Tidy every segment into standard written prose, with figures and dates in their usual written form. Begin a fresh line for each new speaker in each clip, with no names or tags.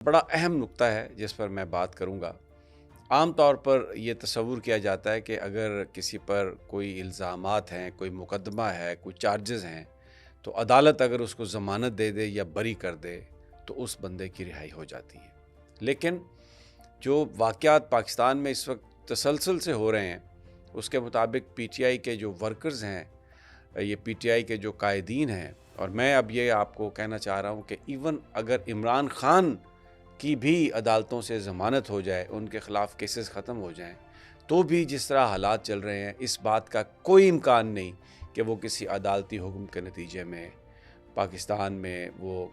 बड़ा अहम नुक्ता है जिस पर मैं बात करूँगा। आम तौर पर ये तसव्वुर किया जाता है कि अगर किसी पर कोई इल्ज़ामात हैं, कोई मुकदमा है, कोई चार्जेस हैं, तो अदालत अगर उसको ज़मानत दे दे या बरी कर दे तो उस बंदे की रिहाई हो जाती है। लेकिन जो वाक़यात पाकिस्तान में इस वक्त तसलसल से हो रहे हैं, उसके मुताबिक पीटीआई के जो वर्कर्स हैं, ये पीटीआई के जो कायदीन हैं, और मैं अब ये आपको कहना चाह रहा हूँ कि इवन अगर इमरान खान की भी अदालतों से ज़मानत हो जाए, उनके ख़िलाफ़ केसेस ख़त्म हो जाएं, तो भी जिस तरह हालात चल रहे हैं, इस बात का कोई इम्कान नहीं कि वो किसी अदालती हुक्म के नतीजे में पाकिस्तान में वो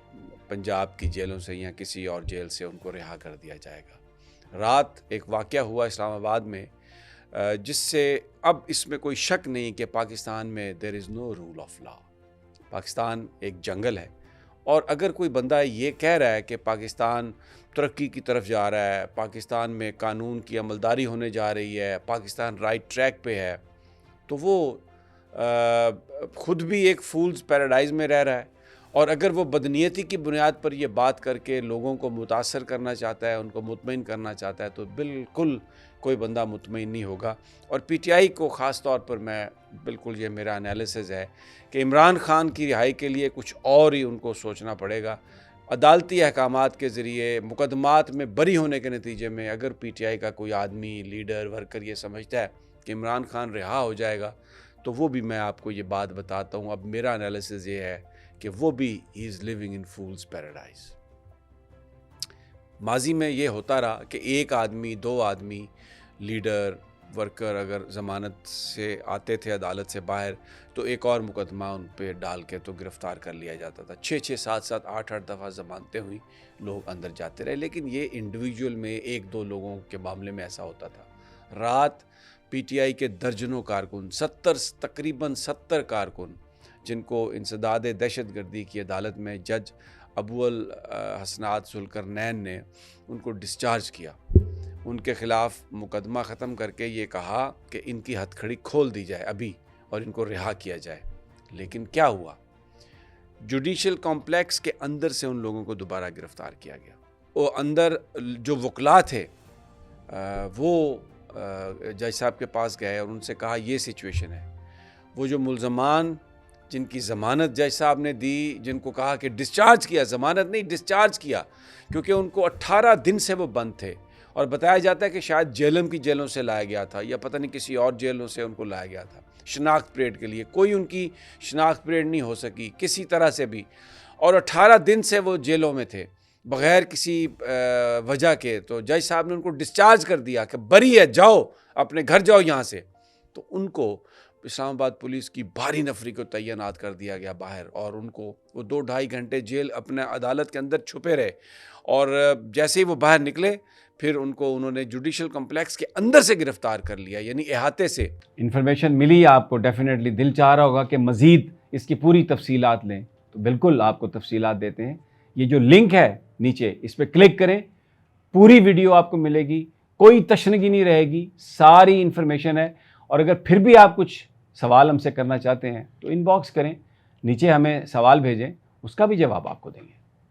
पंजाब की जेलों से या किसी और जेल से उनको रिहा कर दिया जाएगा। रात एक वाक़या हुआ इस्लामाबाद में, जिससे अब इसमें कोई शक नहीं कि पाकिस्तान में there is no rule of law. Pakistan एक जंगल है, और अगर कोई बंदा ये कह रहा है कि पाकिस्तान तरक्की की तरफ जा रहा है, पाकिस्तान में कानून की अमलदारी होने जा रही है, पाकिस्तान राइट ट्रैक पे है, तो वो ख़ुद भी एक फूल्स पैराडाइज़ में रह रहा है। और अगर वो बदनीयती की बुनियाद पर ये बात करके लोगों को मुतासर करना चाहता है, उनको मुतमईन करना चाहता है, तो बिल्कुल कोई बंदा मुतमईन नहीं होगा। और पीटीआई को ख़ास तौर पर मैं बिल्कुल, ये मेरा एनालिसिस है कि इमरान खान की रिहाई के लिए कुछ और ही उनको सोचना पड़ेगा। अदालती अहकामात के ज़रिए मुकदमात में बरी होने के नतीजे में अगर पीटीआई का कोई आदमी, लीडर, वर्कर ये समझता है कि इमरान खान रिहा हो जाएगा, तो वो भी मैं आपको ये बात बताता हूँ। अब मेरा एनालिसिस ये है कि वो भी he is living in fools paradise. माजी में ये होता रहा कि एक आदमी, दो आदमी, लीडर, वर्कर अगर ज़मानत से आते थे अदालत से बाहर, तो एक और मुकदमा उन पे डाल के तो गिरफ़्तार कर लिया जाता था। 6-6, 7-7, 8-8 दफ़ा ज़मानतें हुई, लोग अंदर जाते रहे। लेकिन ये इंडिविजुअल में एक दो लोगों के मामले में ऐसा होता था। रात पीटीआई के दर्जनों कारकुन, तकरीबन 70 कारकुन, जिनको इंसदाद दहशतगर्दी की अदालत में जज अबुल हसनात जुल्करनैन ने उनको डिस्चार्ज किया। उनके ख़िलाफ़ मुकदमा ख़त्म करके ये कहा कि इनकी हथकड़ी खोल दी जाए अभी और इनको रिहा किया जाए। लेकिन क्या हुआ, जुडिशल कॉम्प्लेक्स के अंदर से उन लोगों को दोबारा गिरफ़्तार किया गया। वो अंदर जो वकला थे वो जज साहब के पास गए और उनसे कहा ये सिचुएशन है। वो जो मुल्ज़मान जिनकी ज़मानत जज साहब ने दी, जिनको कहा कि डिस्चार्ज किया, ज़मानत नहीं डिस्चार्ज किया, क्योंकि उनको 18 दिन से वो बंद थे, और बताया जाता है कि शायद जेलम की जेलों से लाया गया था या पता नहीं किसी और जेलों से उनको लाया गया था शनाख्त परेड के लिए। कोई उनकी शनाख्त परेड नहीं हो सकी किसी तरह से भी, और 18 दिन से वो जेलों में थे बग़ैर किसी वजह के। तो जज साहब ने उनको डिस्चार्ज कर दिया कि बरी है, जाओ अपने घर जाओ यहाँ से। तो उनको इस्लामाबाद पुलिस की भारी नफरी को तैनात कर दिया गया बाहर, और उनको वो 2-2.5 घंटे जेल अपने अदालत के अंदर छुपे रहे, और जैसे ही वो बाहर निकले फिर उनको उन्होंने जुडिशल कॉम्प्लेक्स के अंदर से गिरफ्तार कर लिया, यानी अहाते से।
इन्फॉर्मेशन मिली आपको, डेफिनेटली दिल चाह रहा होगा कि मज़ीद इसकी पूरी तफसीलात लें, तो बिल्कुल आपको तफसीलात देते हैं। ये जो लिंक है नीचे, इस पर क्लिक करें, पूरी वीडियो आपको मिलेगी, कोई तशनगी नहीं रहेगी, सारी इन्फॉर्मेशन है। और अगर फिर भी आप कुछ सवाल हमसे करना चाहते हैं तो इनबॉक्स करें, नीचे हमें सवाल भेजें, उसका भी जवाब आपको देंगे।